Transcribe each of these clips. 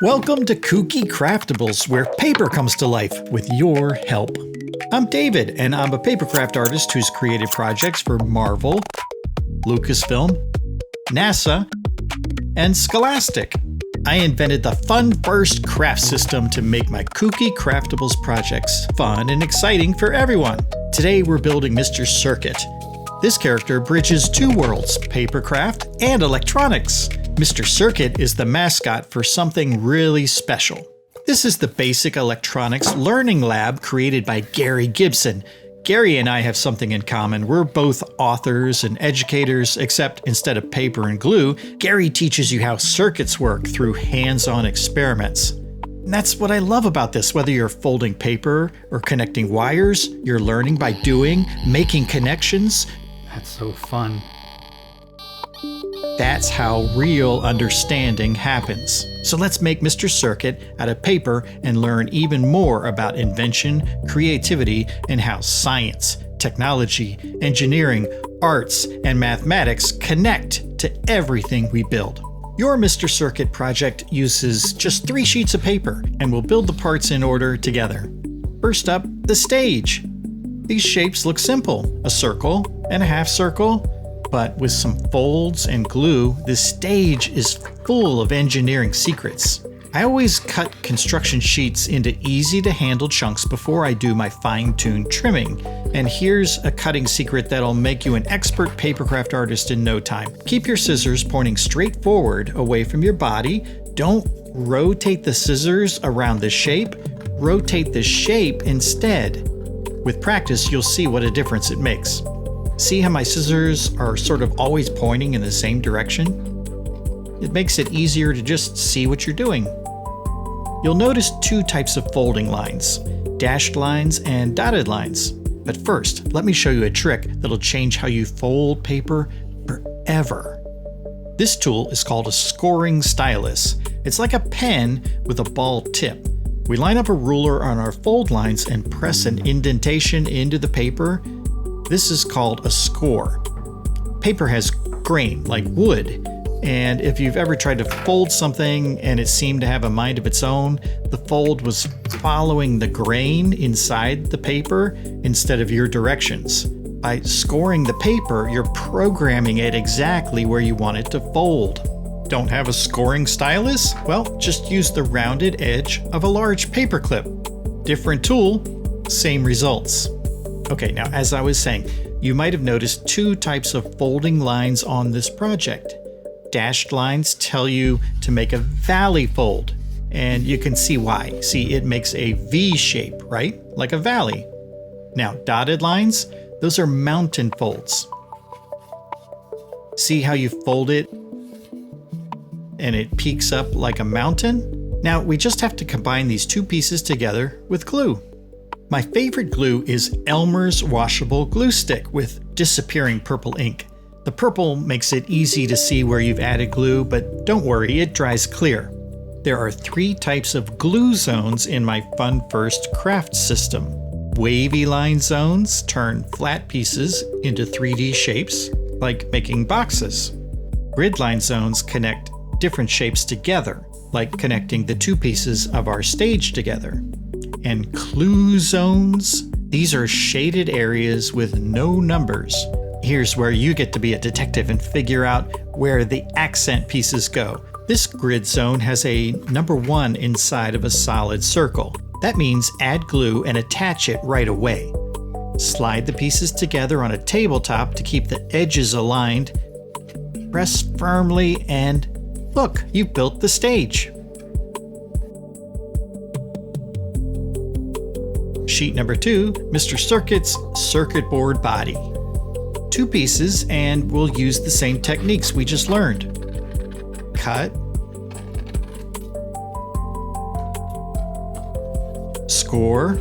Welcome to Kooky Craftables, where paper comes to life with your help. I'm David, and I'm a papercraft artist who's created projects for Marvel, Lucasfilm, NASA, and Scholastic. I invented the fun first craft system to make my Kooky Craftables projects fun and exciting for everyone. Today we're building Mr. Circuit. This character bridges two worlds, papercraft and electronics. Mr. Circuit is the mascot for something really special. This is the Basic Electronics Learning Lab created by Gary Gibson. Gary and I have something in common. We're both authors and educators, except instead of paper and glue, Gary teaches you how circuits work through hands-on experiments. And that's what I love about this. Whether you're folding paper or connecting wires, you're learning by doing, making connections. That's so fun. That's how real understanding happens. So let's make Mr. Circuit out of paper and learn even more about invention, creativity, and how science, technology, engineering, arts, and mathematics connect to everything we build. Your Mr. Circuit project uses just 3 sheets of paper, and we'll build the parts in order together. First up, the stage. These shapes look simple, a circle and a half circle. But with some folds and glue, this stage is full of engineering secrets. I always cut construction sheets into easy-to-handle chunks before I do my fine-tuned trimming. And here's a cutting secret that'll make you an expert papercraft artist in no time. Keep your scissors pointing straight forward away from your body. Don't rotate the scissors around the shape. Rotate the shape instead. With practice, you'll see what a difference it makes. See how my scissors are sort of always pointing in the same direction? It makes it easier to just see what you're doing. You'll notice 2 types of folding lines, dashed lines and dotted lines. But first, let me show you a trick that'll change how you fold paper forever. This tool is called a scoring stylus. It's like a pen with a ball tip. We line up a ruler on our fold lines and press an indentation into the paper. This is called a score. Paper has grain, like wood, and if you've ever tried to fold something and it seemed to have a mind of its own, the fold was following the grain inside the paper instead of your directions. By scoring the paper, you're programming it exactly where you want it to fold. Don't have a scoring stylus? Well, just use the rounded edge of a large paper clip. Different tool, same results. Okay, now as I was saying, you might have noticed 2 types of folding lines on this project. Dashed lines tell you to make a valley fold, and you can see why. See, it makes a V shape, right? Like a valley. Now, dotted lines, those are mountain folds. See how you fold it and it peaks up like a mountain? Now, we just have to combine these 2 pieces together with glue. My favorite glue is Elmer's washable glue stick with disappearing purple ink. The purple makes it easy to see where you've added glue, but don't worry, it dries clear. There are 3 types of glue zones in my Fun First craft system. Wavy line zones turn flat pieces into 3D shapes, like making boxes. Grid line zones connect different shapes together, like connecting the 2 pieces of our stage together. And clue zones, these are shaded areas with no numbers. Here's where you get to be a detective and figure out where the accent pieces go. This grid zone has a number 1 inside of a solid circle. That means add glue and attach it right away. Slide the pieces together on a tabletop to keep the edges aligned. Press firmly and look, you've built the stage. Sheet number 2, Mr. Circuit's circuit board body. 2 pieces, and we'll use the same techniques we just learned. Cut, score,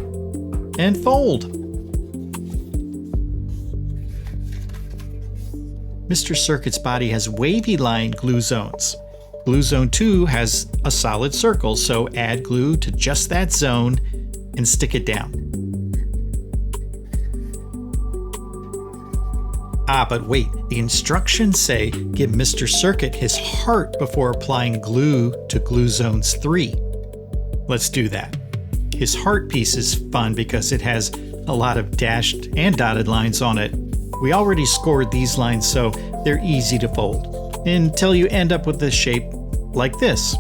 and fold. Mr. Circuit's body has wavy line glue zones. Glue zone 2 has a solid circle, so add glue to just that zone and stick it down. But wait, the instructions say give Mr. Circuit his heart before applying glue to glue zones 3. Let's do that. His heart piece is fun because it has a lot of dashed and dotted lines on it. We already scored these lines, so they're easy to fold until you end up with this shape like this.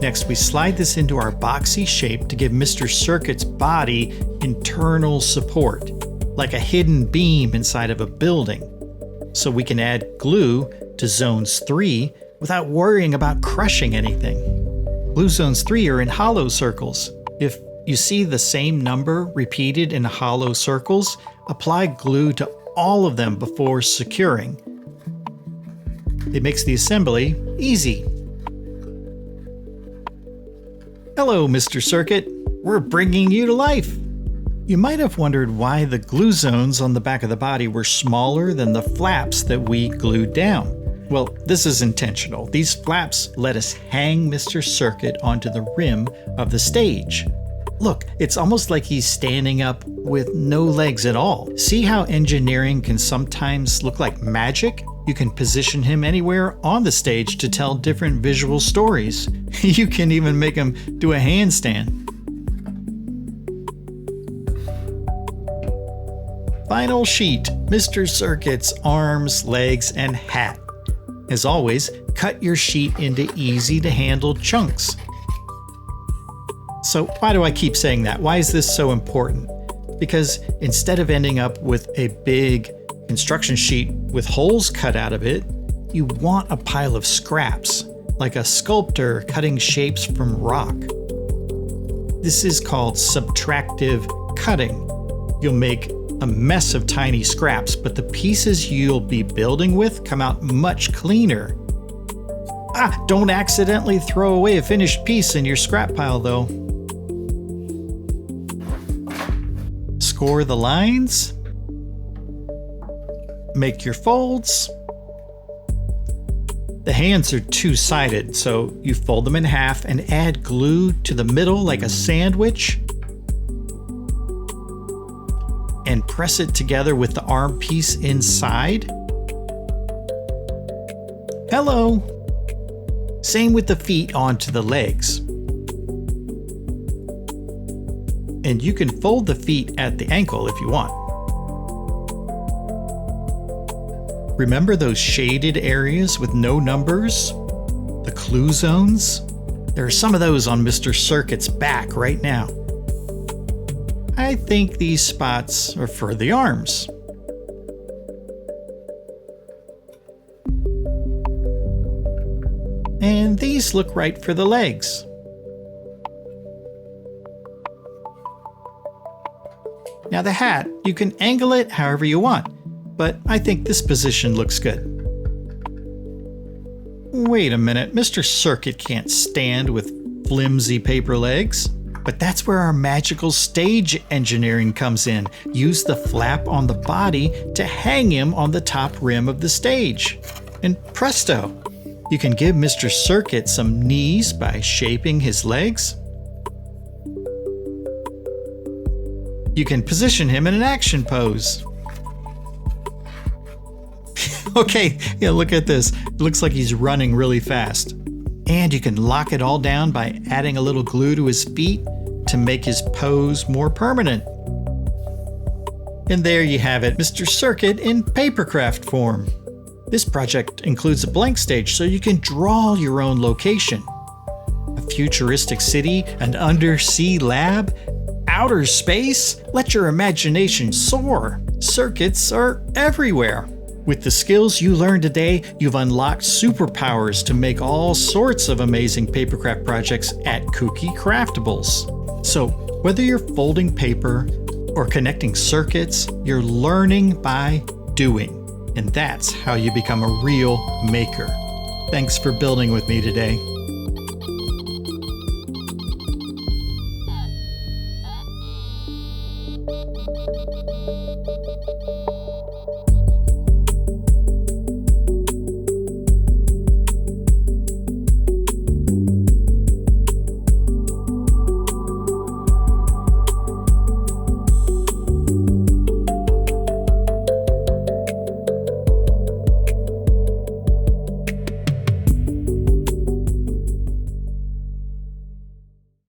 Next, we slide this into our boxy shape to give Mr. Circuit's body internal support, like a hidden beam inside of a building. So we can add glue to zones 3 without worrying about crushing anything. Glue zones 3 are in hollow circles. If you see the same number repeated in hollow circles, apply glue to all of them before securing. It makes the assembly easy. Hello, Mr. Circuit. We're bringing you to life. You might have wondered why the glue zones on the back of the body were smaller than the flaps that we glued down. Well, this is intentional. These flaps let us hang Mr. Circuit onto the rim of the stage. Look, it's almost like he's standing up with no legs at all. See how engineering can sometimes look like magic? You can position him anywhere on the stage to tell different visual stories. You can even make him do a handstand. Final sheet, Mr. Circuit's arms, legs, and hat. As always, cut your sheet into easy to handle chunks. So why do I keep saying that? Why is this so important? Because instead of ending up with a big instruction sheet with holes cut out of it, you want a pile of scraps, like a sculptor cutting shapes from rock. This is called subtractive cutting. You'll make a mess of tiny scraps, but the pieces you'll be building with come out much cleaner. Don't accidentally throw away a finished piece in your scrap pile though. Score the lines. Make your folds. The hands are two-sided, so you fold them in half and add glue to the middle like a sandwich. And press it together with the arm piece inside. Hello! Same with the feet onto the legs. And you can fold the feet at the ankle if you want. Remember those shaded areas with no numbers? The clue zones? There are some of those on Mr. Circuit's back right now. I think these spots are for the arms. And these look right for the legs. Now the hat, you can angle it however you want, but I think this position looks good. Wait a minute, Mr. Circuit can't stand with flimsy paper legs. But that's where our magical stage engineering comes in. Use the flap on the body to hang him on the top rim of the stage. And presto! You can give Mr. Circuit some knees by shaping his legs. You can position him in an action pose. Okay, yeah, look at this. It looks like he's running really fast. And you can lock it all down by adding a little glue to his feet to make his pose more permanent. And there you have it, Mr. Circuit in papercraft form. This project includes a blank stage so you can draw your own location. A futuristic city, an undersea lab, outer space. Let your imagination soar. Circuits are everywhere. With the skills you learned today, you've unlocked superpowers to make all sorts of amazing papercraft projects at Kooky Craftables. So, whether you're folding paper or connecting circuits, you're learning by doing. And that's how you become a real maker. Thanks for building with me today.